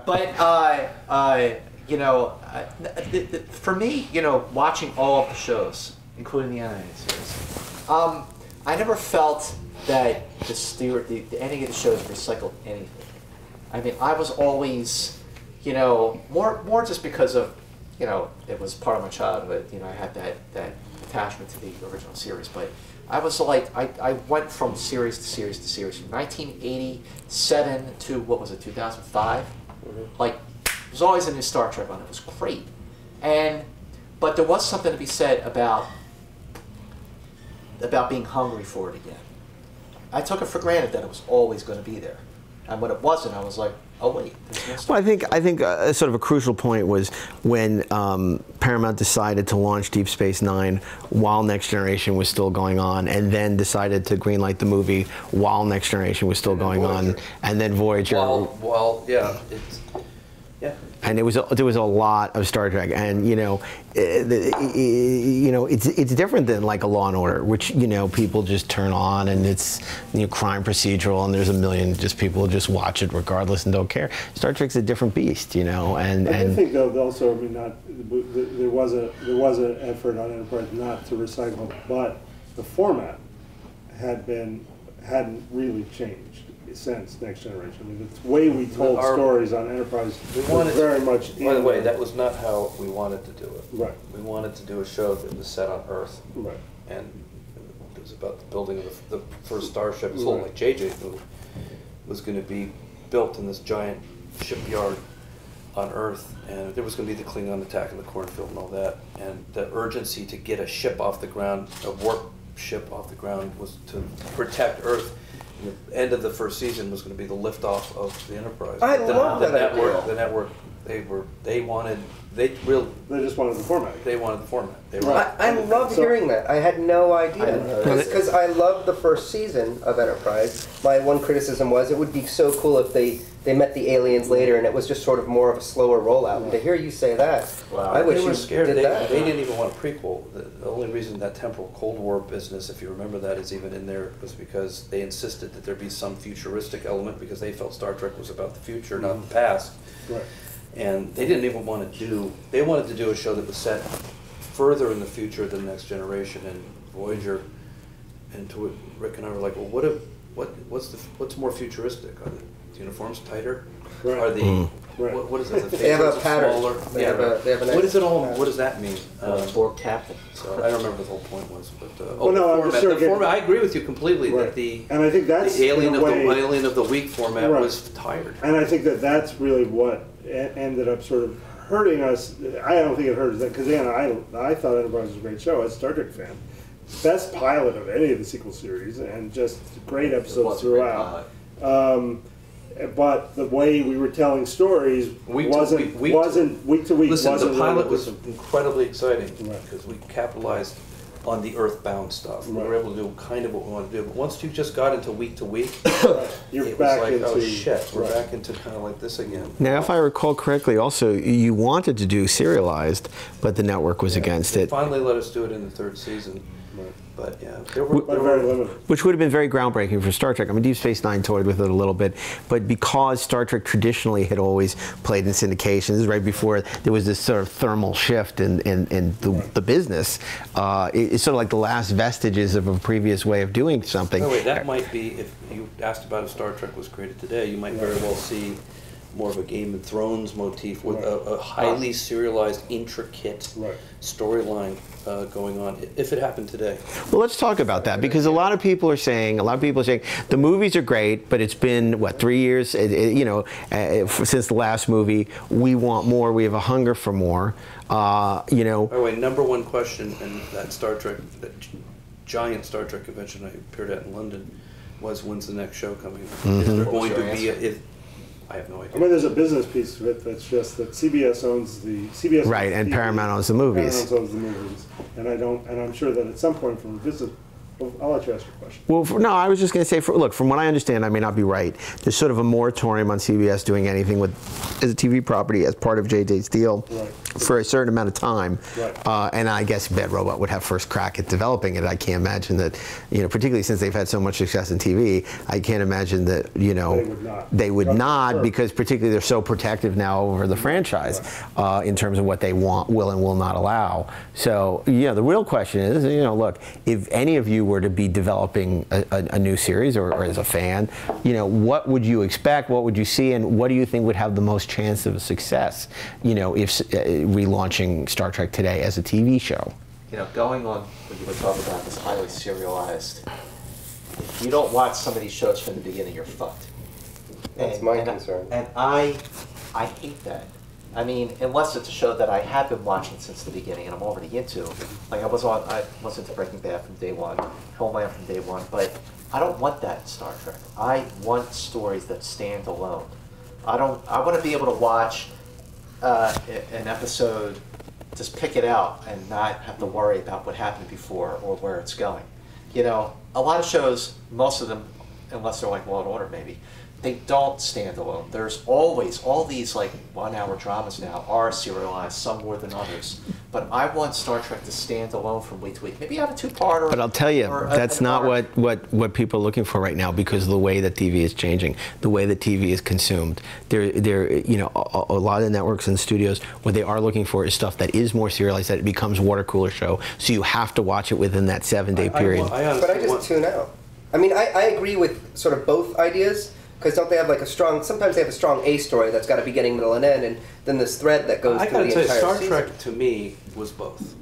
But you know, for me, you know, watching all of the shows, including the animated series, I never felt that the ending of the shows recycled anything. I mean, I was always, you know, more just because of, you know, it was part of my childhood. You know, I had that attachment to the original series, but I was like, I went from series to series to series, from 1987 to, what was it, 2005? Mm-hmm. Like, there was always a new Star Trek on. It was great. But there was something to be said about being hungry for it again. I took it for granted that it was always going to be there. And when it wasn't, I was like, oh wait, there's no stuff. Well, I think sort of a crucial point was when Paramount decided to launch Deep Space Nine while Next Generation was still going on, and then decided to greenlight the movie while Next Generation was still going on, and then Voyager. And there was a lot of Star Trek, and you know, it's different than like a Law and Order, which, you know, people just turn on and it's, you know, crime procedural, and there's a million just people just watch it regardless and don't care. Star Trek's a different beast, you know, and I think though also, I mean, there was an effort on Enterprise not to recycle, but the format hadn't really changed since Next Generation. I mean, the way we told stories on Enterprise was very much. By the way, that was not how we wanted to do it. Right. We wanted to do a show that was set on Earth. Right. And it was about the building of the first starship. It was all like JJ's movie was going to be built in this giant shipyard on Earth, and there was going to be the Klingon attack in the cornfield and all that. And the urgency to get a ship off the ground, a warp ship off the ground, was to protect Earth. The end of the first season was going to be the liftoff of the Enterprise. I love that network. idea. The network, they just wanted the format. They wanted the format. I love hearing that. I had no idea, because I loved the first season of Enterprise. My one criticism was it would be so cool if they met the aliens later and it was just sort of more of a slower rollout. And to hear you say that, I wish you scared. did that. They didn't even want a prequel. The only reason that temporal Cold War business, if you remember that, is even in there was because they insisted that there be some futuristic element, because they felt Star Trek was about the future, not the past. Right. And they didn't even want to do. They wanted to do a show that was set further in the future than Next Generation and Voyager. And to it, Rick and I were like, well, what's more futuristic? Are the uniforms tighter? Right. Are the what is it? The they have a pattern. Smaller? They have a nice what is it all? What does that mean? Borg captain. So I don't remember what the whole point was, but the format. I agree with you completely that and I think that's the alien of the week format was tired. And I think that's really what ended up sort of hurting us. I don't think it hurt us because again, I thought Enterprise was a great show as a Star Trek fan. Best pilot of any of the sequel series, and just great episodes throughout. But the way we were telling stories wasn't week to week. Listen, the pilot was incredibly exciting because we capitalized on the Earthbound stuff. We were able to do kind of what we wanted to do. But once you just got into week to week, you're back was like, into, oh shit, we're back into kind of like this again. Now, if I recall correctly, also you wanted to do serialized, but the network was against it. Finally, let us do it in the third season. But yeah, they were very limited. Which would have been very groundbreaking for Star Trek. I mean, Deep Space Nine toyed with it a little bit, but because Star Trek traditionally had always played in syndication, this is right before there was this sort of thermal shift in the business. It's sort of like the last vestiges of a previous way of doing something. By the way, that might be, if you asked about if Star Trek was created today, you might very well see more of a Game of Thrones motif with a highly serialized, intricate storyline going on, if it happened today. Well, let's talk about that, because a lot of people are saying the movies are great, but it's been what, 3 years, since the last movie. We want more. We have a hunger for more. By the way, number one question in that that giant Star Trek convention I appeared at in London was, when's the next show coming? Is there going to be I have no idea. I mean, there's a business piece of it that's just that CBS owns the CBS. Right, and Paramount owns the movies. Paramount owns the movies, and I'm sure that at some point, from a business I'll let you ask your question. Well, no, I was just going to say, look, from what I understand, I may not be right. There's sort of a moratorium on CBS doing anything with as a TV property as part of JJ's deal for a certain amount of time. Right. And I guess Bad Robot would have first crack at developing it. I can't imagine that, particularly since they've had so much success in TV, I can't imagine that, they would not because particularly they're so protective now over the franchise in terms of what they will and will not allow. So, the real question is, look, if any of you were to be developing a new series or as a fan, what would you expect? What would you see? And what do you think would have the most chance of success, if relaunching Star Trek today as a TV show? Going on what you were talking about, this highly serialized, if you don't watch some of these shows from the beginning, you're fucked. That's my concern. And I hate that. I mean, unless it's a show that I have been watching since the beginning and I'm already into. Like I was into Breaking Bad from day one, Homeland from day one, but I don't want that in Star Trek. I want stories that stand alone. I want to be able to watch an episode, just pick it out and not have to worry about what happened before or where it's going. A lot of shows, most of them, unless they're like Law and Order maybe, they don't stand alone. There's always, all these like 1 hour dramas now are serialized, some more than others. But I want Star Trek to stand alone from week to week. Maybe have a two-parter. But I'll tell you, that's not what people are looking for right now because of the way that TV is changing, the way that TV is consumed. A lot of networks and studios, what they are looking for is stuff that is more serialized, that it becomes water cooler show. So you have to watch it within that 7-day period. But I just tune out. I mean, I agree with sort of both ideas. Because don't they have like sometimes they have a strong A story that's got a beginning, middle, and end, and then this thread that goes through the entire season. Star Trek to me was both.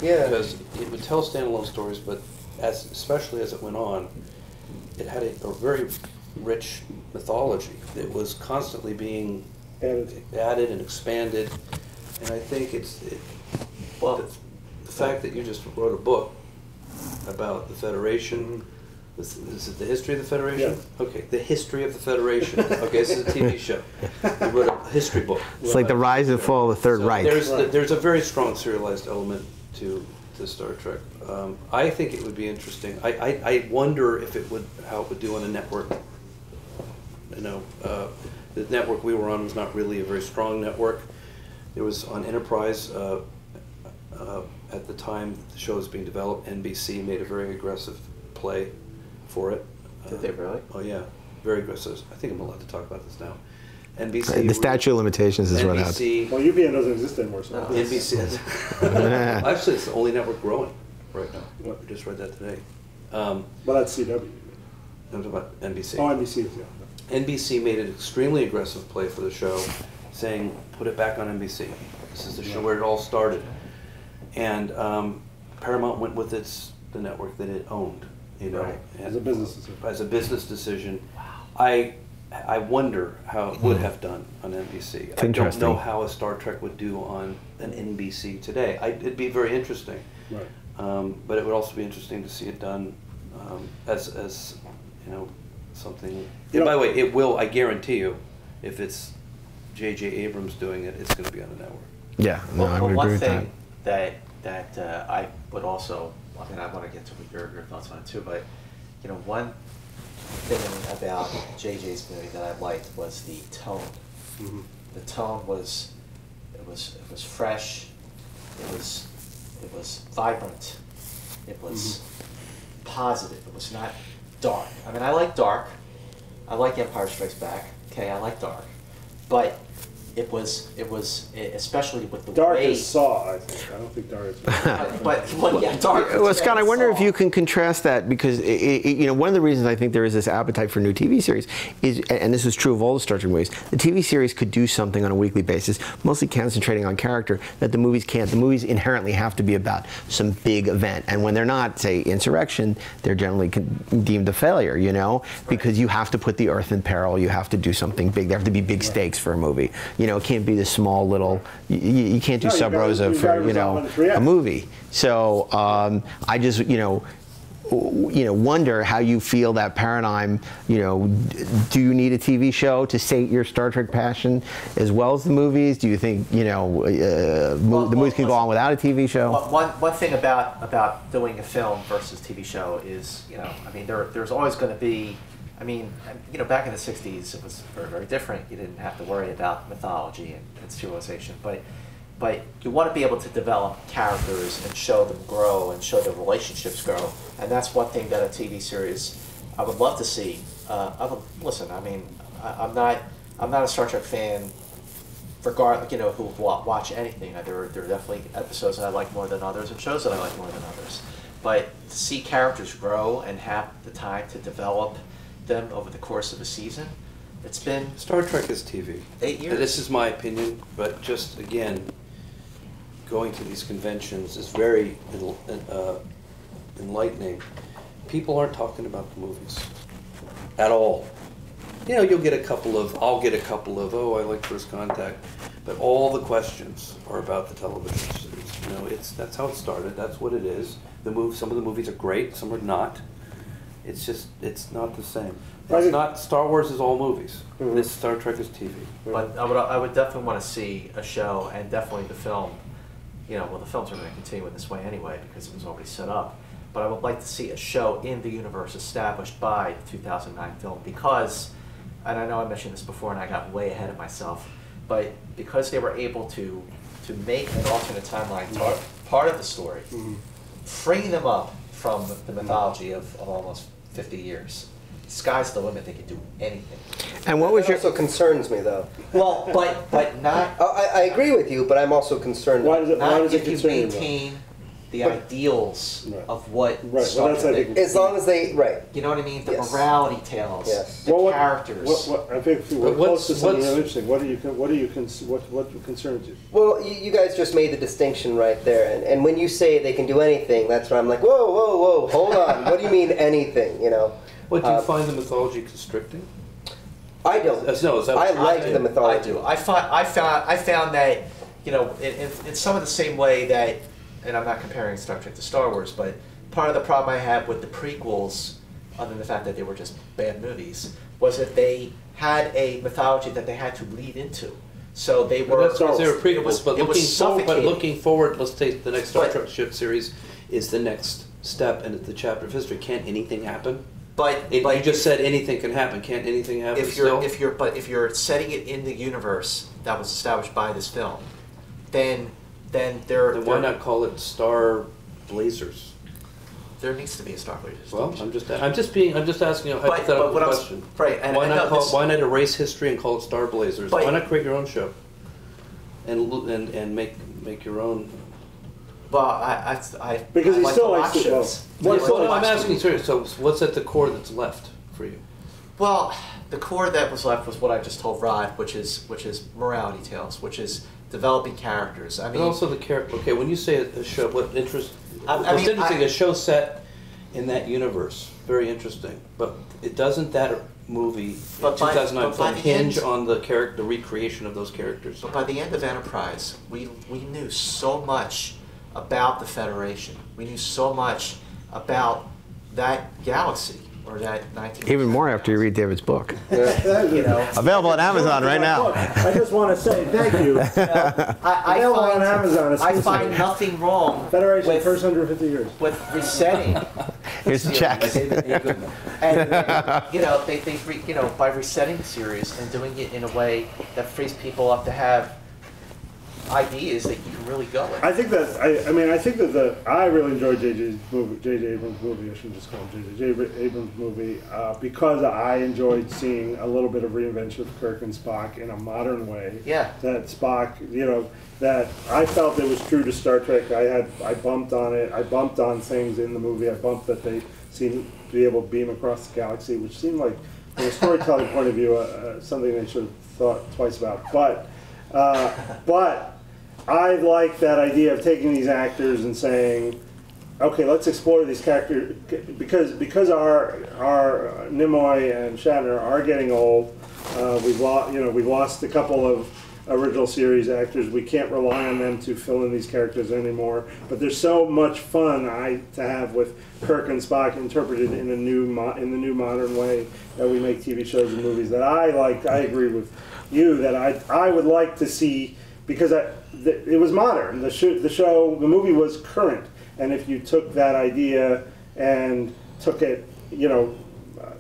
Yeah. Because it would tell standalone stories, but especially as it went on, it had a very rich mythology that was constantly being added and expanded. And I think the fact that you just wrote a book about the Federation. Is it the history of the Federation? Yeah. Okay, the history of the Federation. Okay, this is a TV show. You wrote a history book. It's like the rise and fall of the Third Reich. There's a very strong serialized element to Star Trek. I think it would be interesting. I wonder if how it would do on a network. The network we were on was not really a very strong network. It was on Enterprise. At the time the show was being developed, NBC made a very aggressive play for it. Did they really? Oh yeah, very aggressive. I think I'm allowed to talk about this now. NBC. The statute of limitations has run out. Well, UPN doesn't exist anymore, so. No. NBC is. Actually, it's the only network growing right now. I just read that today. Well, that's CW. I'm talking about NBC. Oh, NBC, yeah. NBC made an extremely aggressive play for the show, saying, put it back on NBC. This is the show where it all started. And Paramount went with the network that it owned. Right. As a business decision. As a business decision. Wow. I wonder how it would have done on NBC. It's I interesting. don't know how a Star Trek would do on an NBC today. It'd be very interesting. Right. But it would also be interesting to see it done as something. And by the way, it will. I guarantee you, if it's J.J. Abrams doing it, it's going to be on the network. Yeah, no, I would agree with that. One thing that I would also, I mean, I want to get to your thoughts on it too, but one thing about JJ's movie that I liked was the tone. Mm-hmm. The tone was fresh. It was vibrant. It was positive. It was not dark. I mean, I like dark. I like Empire Strikes Back. Okay, I like dark, but it was especially with the Dark way. is Saw, I think. I don't think Dark is. But dark. Well, Scott, I wonder if you can contrast that because one of the reasons I think there is this appetite for new TV series is, and this is true of all the Star Trek movies, the TV series could do something on a weekly basis, mostly concentrating on character that the movies can't. The movies inherently have to be about some big event, and when they're not, say, insurrection, they're generally deemed a failure. Because you have to put the Earth in peril. You have to do something big. There have to be big stakes for a movie. It can't be the small little. You can't do Sub Rosa for a movie. So I just wonder how you feel that paradigm. Do you need a TV show to sate your Star Trek passion as well as the movies? Do you think the movies can go on without a TV show? One thing about doing a film versus TV show is, there's always going to be. Back in the '60s, it was very, very different. You didn't have to worry about mythology and serialization, but you want to be able to develop characters and show them grow and show their relationships grow, and that's one thing that a TV series I would love to see. I'm not a Star Trek fan, regardless, who watch anything. There are definitely episodes that I like more than others and shows that I like more than others, but to see characters grow and have the time to develop them over the course of a season, it's been Star Trek is TV. 8 years. This is my opinion, but just again, going to these conventions is very enlightening. People aren't talking about the movies at all. I'll get a couple of, oh, I like First Contact, but all the questions are about the television series. That's how it started. That's what it is. Some of the movies are great, some are not. It's not the same. It's not, Star Wars is all movies. Mm-hmm. This Star Trek is TV. But I would definitely want to see a show, and definitely the film. The films are going to continue in this way anyway because it was already set up. But I would like to see a show in the universe established by the 2009 film because, and I know I mentioned this before and I got way ahead of myself, but because they were able to make an alternate timeline part of the story, freeing them up from the mythology of almost 50 years. Sky's the limit. They can do anything. And what was your? Also concerns me though. Well, but not. I agree with you, but I'm also concerned. Why does it if you maintain the ideals of what Star Trek is. As long as they You know what I mean? The morality tales. Yes. The characters. I think we're close to something really interesting. What concerns you? Well, you guys just made the distinction right there, and when you say they can do anything, that's where I'm like, whoa, hold on. What do you mean anything? What, do you find the mythology constricting? I don't. I like the mythology. I do. I found that, in some of the same way that, and I'm not comparing Star Trek to Star Wars, but part of the problem I had with the prequels, other than the fact that they were just bad movies, was that they had a mythology that they had to lead into. So they were. That's because they were prequels, but looking forward, let's take the next Star Trek series is the next step and it's the chapter of history. Can't anything happen? But you just said anything can happen. Can't anything happen? If you're setting it in the universe that was established by this film, then why not call it Star Blazers? There needs to be a Star Blazers. Well, I'm just asking a hypothetical question. Why not erase history and call it Star Blazers? Why not create your own show and make your own? Well, because he still likes to go. I'm asking serious. So what's at the core that's left for you? Well, the core that was left was what I just told Rod, which is morality tales, which is developing characters. I mean, and also the character. Okay, when you say a show, what's interesting? A show set in that universe, very interesting. But it doesn't that movie, 2009 film, hinge on the recreation of those characters. But by the end of Enterprise, we knew so much about the Federation. We knew so much about that galaxy, or that 19. Even more after you read David's book. Yeah. Available on Amazon right now. I just want to say thank you. Available on Amazon. I find nothing wrong. Federation with, first 150 years. With resetting. Here's the check. And by resetting the series and doing it in a way that frees people up to have ideas that you can really go with. I think that I really enjoyed J.J. Abrams' movie. I shouldn't just call him J.J. Abrams' movie because I enjoyed seeing a little bit of reinvention of Kirk and Spock in a modern way. Yeah. That Spock, that I felt it was true to Star Trek. I bumped on it. I bumped on things in the movie. I bumped that they seemed to be able to beam across the galaxy, which seemed like, from a storytelling point of view, something they should have thought twice about. But I like that idea of taking these actors and saying, okay, let's explore these characters because our Nimoy and Shatner are getting old. We've lost a couple original series actors. We can't rely on them to fill in these characters anymore. But there's so much fun to have with Kirk and Spock interpreted in the new modern way that we make TV shows and movies that I like. I agree with you that I would like to see, because it was modern. The movie was current, and if you took that idea and took it,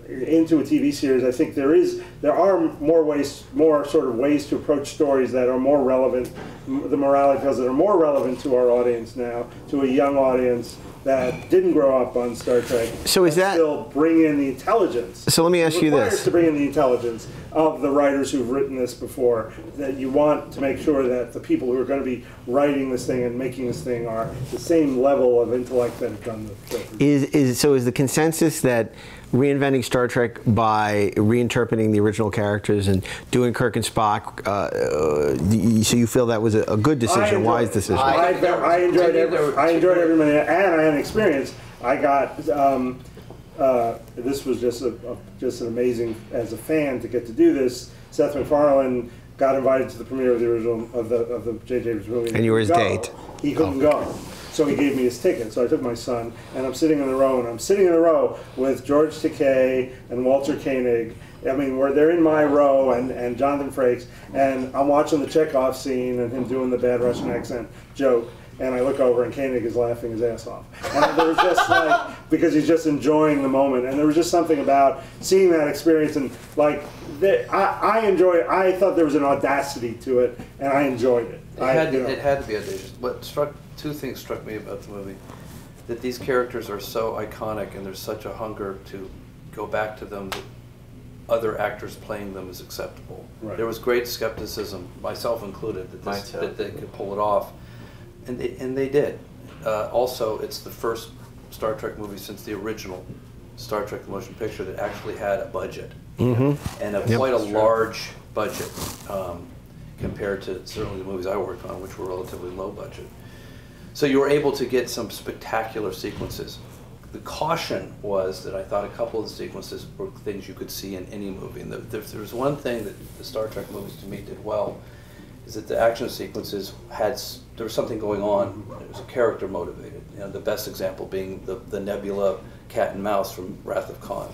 into a TV series, I think there are more sort of ways to approach stories that are more relevant, the morality tales that are more relevant to our audience now, to a young audience that didn't grow up on Star Trek. So is that still bring in the intelligence? So let me ask you this: to bring in the intelligence of the writers who've written this before. That you want to make sure that the people who are going to be writing this thing and making this thing are the same level of intellect that have done the show. Is the consensus that reinventing Star Trek by reinterpreting the original characters and doing Kirk and Spock, so you feel that was a good decision, a wise decision? I enjoyed every minute, and I had an experience. I got this was just an amazing, as a fan, to get to do this. Seth MacFarlane got invited to the premiere of the original of the J.J. Abrams movie. And you were his date. He couldn't go. So he gave me his ticket. So I took my son, and I'm sitting in the row, with George Takei and Walter Koenig. I mean, they're in my row, and Jonathan Frakes, and I'm watching the Chekhov scene and him doing the bad Russian accent joke. And I look over, and Koenig is laughing his ass off. And there was just because he's just enjoying the moment. And there was just something about seeing that experience, and I enjoyed it. I thought there was an audacity to it, and I enjoyed it. It had to be audacious. Two things struck me about the movie: that these characters are so iconic, and there's such a hunger to go back to them that other actors playing them is acceptable. Right. There was great skepticism, myself included, that they could pull it off, and they did. Also, it's the first Star Trek movie since the original Star Trek the Motion Picture that actually had a budget, and quite a large budget compared to certainly the movies I worked on, which were relatively low budget. So you were able to get some spectacular sequences. The caution was that I thought a couple of the sequences were things you could see in any movie. And there was one thing that the Star Trek movies to me did well, is that the action sequences there was something going on. It was a character motivated. The best example being the Nebula cat and mouse from Wrath of Khan.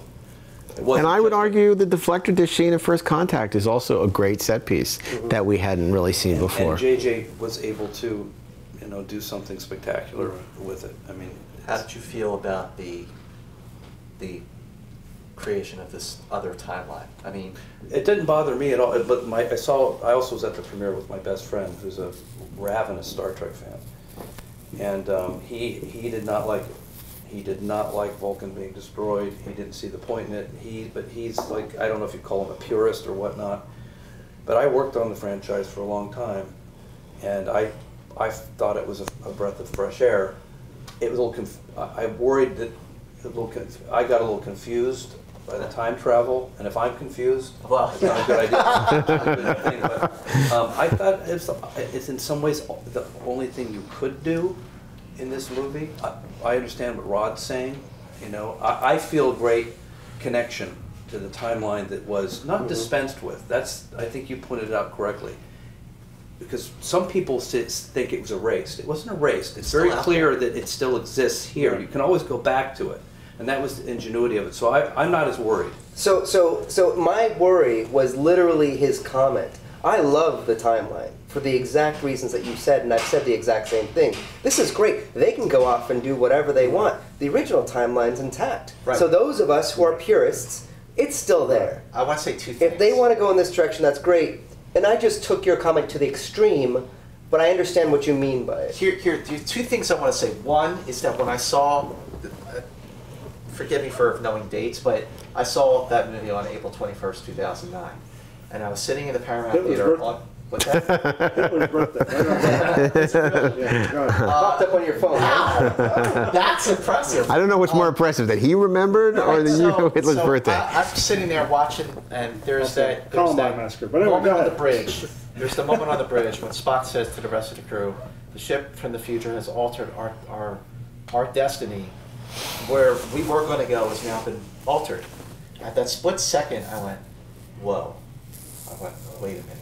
And I would argue the deflector dish scene in First Contact is also a great set piece that we hadn't really seen before. And JJ was able to, do something spectacular with it. I mean, how did you feel about the creation of this other timeline? I mean, it didn't bother me at all. But I also was at the premiere with my best friend, who's a ravenous Star Trek fan, and he did not like it. He did not like Vulcan being destroyed. He didn't see the point in it. But he's like, I don't know if you call him a purist or whatnot, but I worked on the franchise for a long time, and I thought it was a breath of fresh air. It was a little I worried that I got a little confused by the time travel, and if I'm confused, well, it's not a good idea. But, I thought it's in some ways the only thing you could do in this movie. I understand what Rod's saying. I feel a great connection to the timeline that was not dispensed with. I think you pointed it out correctly. Because some people think it was erased. It wasn't erased. It's very clear that it still exists here. You can always go back to it. And that was the ingenuity of it. So I'm not as worried. So my worry was literally his comment. I love the timeline for the exact reasons that you said, and I've said the exact same thing. This is great. They can go off and do whatever they want. The original timeline's intact. Right. So those of us who are purists, it's still there. I want to say two things. If they want to go in this direction, that's great. And I just took your comment to the extreme, but I understand what you mean by it. Here, two things I want to say. One is that when I saw, forgive me for knowing dates, but I saw that movie on April 21st, 2009. And I was sitting in the Paramount Theater on... What's that? Hitler's birthday. Popped up on your phone. Wow. That's impressive. I don't know what's more impressive, that he remembered or that you know Hitler's birthday. I'm sitting there watching, and there's that Massacre. But anyway, moment on the bridge. There's the moment on the bridge when Spock says to the rest of the crew, the ship from the future has altered our destiny. Where we were going to go has now been altered. At that split second, I went, whoa. I went, wait a minute.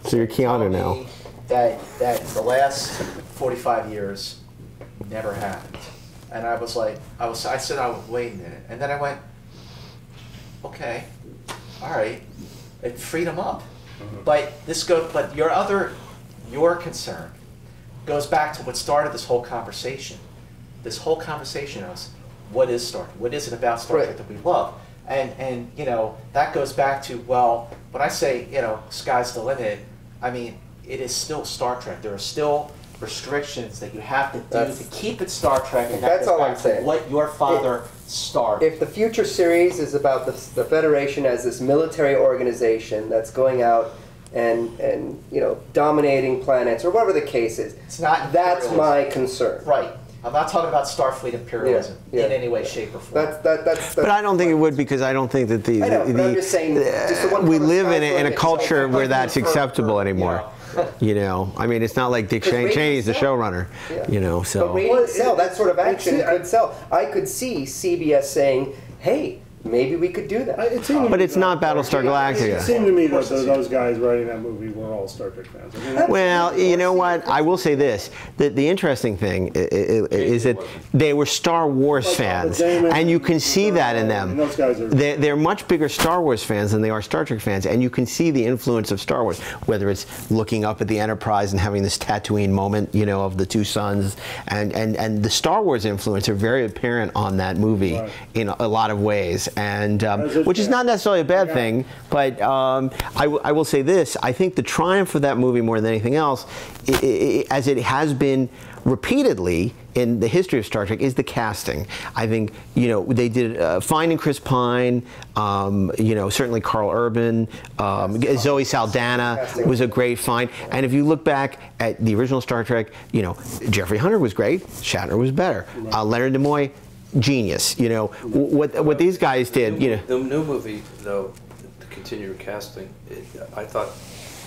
So you're Keanu now. Me that the last 45 years never happened, and I was like, I said, wait a minute, and then I went, okay, all right, it freed him up, but your concern goes back to what started this whole conversation. This whole conversation is, what is Star Trek? What is it about Star Trek that we love? And you know, that goes back to, well, when I say, you know, sky's the limit, I mean, it is still Star Trek. There are still restrictions that you have to do to keep it Star Trek, and that's all I'm saying. What your father started. If the future series is about the Federation as this military organization that's going out and you know, dominating planets or whatever the case is, it's not. That's my concern. Right. I'm not talking about Starfleet imperialism in any way, shape, or form. That's but I don't think it would, because I don't think that I'm just saying, we live in a culture where that's acceptable anymore. Yeah. You know, I mean, it's not like Dick Cheney's the showrunner. Yeah. You know, so. But ratings sell. That sort of action could sell. I could see CBS saying, "Hey, maybe we could do that." But it's not Battlestar Galactica. It seemed to me that those guys writing that movie were all Star Trek fans. I mean, Well, you know what? I will say this: the interesting thing is that they were Star Wars fans, and you can see that in them. Those guys are. They're much bigger Star Wars fans than they are Star Trek fans, and you can see the influence of Star Wars, whether it's looking up at the Enterprise and having this Tatooine moment, you know, of the two suns, and the Star Wars influence are very apparent on that movie in a lot of ways. And which is not necessarily a bad thing, but I will say this: I think the triumph of that movie more than anything else, as it has been repeatedly in the history of Star Trek, is the casting. I think, you know, they did fine in Chris Pine, you know, certainly Carl Urban, Zoe Saldana was a great find. And if you look back at the original Star Trek, you know, Jeffrey Hunter was great, Shatner was better, Leonard Nimoy, genius. You know, what these guys did, you know. The new movie, though, the continued casting, I thought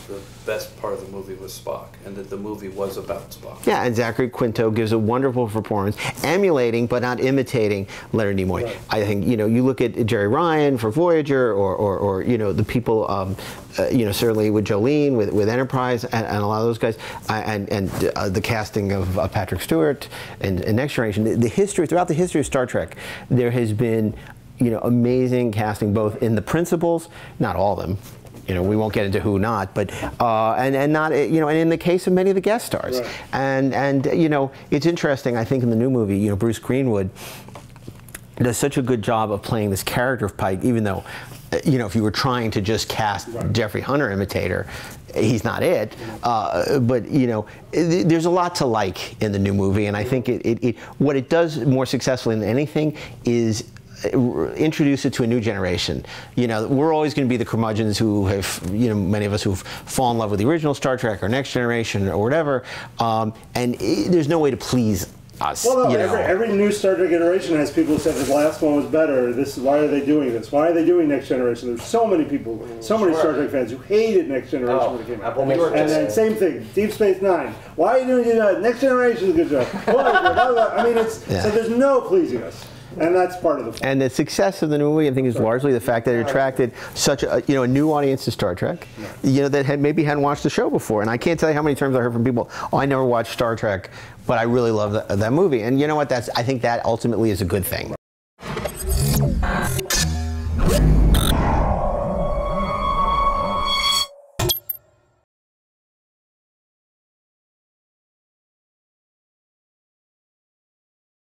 the best part of the movie was Spock, and that the movie was about Spock. Yeah, and Zachary Quinto gives a wonderful performance, emulating but not imitating Leonard Nimoy. Right. I think, you know, you look at Jerry Ryan for Voyager, or you know, the people, you know, certainly with Jolene, with Enterprise, and a lot of those guys, and the casting of Patrick Stewart and Next Generation. The history, throughout the history of Star Trek, there has been, you know, amazing casting, both in the principals, not all of them. You know, we won't get into who not, but and not, you know, and in the case of many of the guest stars, right. and you know, it's interesting. I think in the new movie, you know, Bruce Greenwood does such a good job of playing this character of Pike, even though, you know, if you were trying to just cast Jeffrey Hunter imitator, he's not it. But you know, there's a lot to like in the new movie, and I think what it does more successfully than anything is introduce it to a new generation. You know, we're always going to be the curmudgeons who have, you know, many of us who've fallen in love with the original Star Trek or Next Generation or whatever, and there's no way to please us. Well, no, you know. every new Star Trek iteration has people who said the last one was better. Why are they doing this? Why are they doing Next Generation? There's so many people, so many Star Trek fans who hated Next Generation when it came out. And then same thing, Deep Space Nine. Why are you doing that? Next Generation is a good job. I mean, it's so there's no pleasing us. And that's part of the fun. And the success of the movie, I think, is largely the fact that it attracted such a, you know, a new audience to Star Trek, you know, that maybe hadn't watched the show before. And I can't tell you how many times I heard from people, "Oh, I never watched Star Trek, but I really love that movie." And you know what? I think that ultimately is a good thing.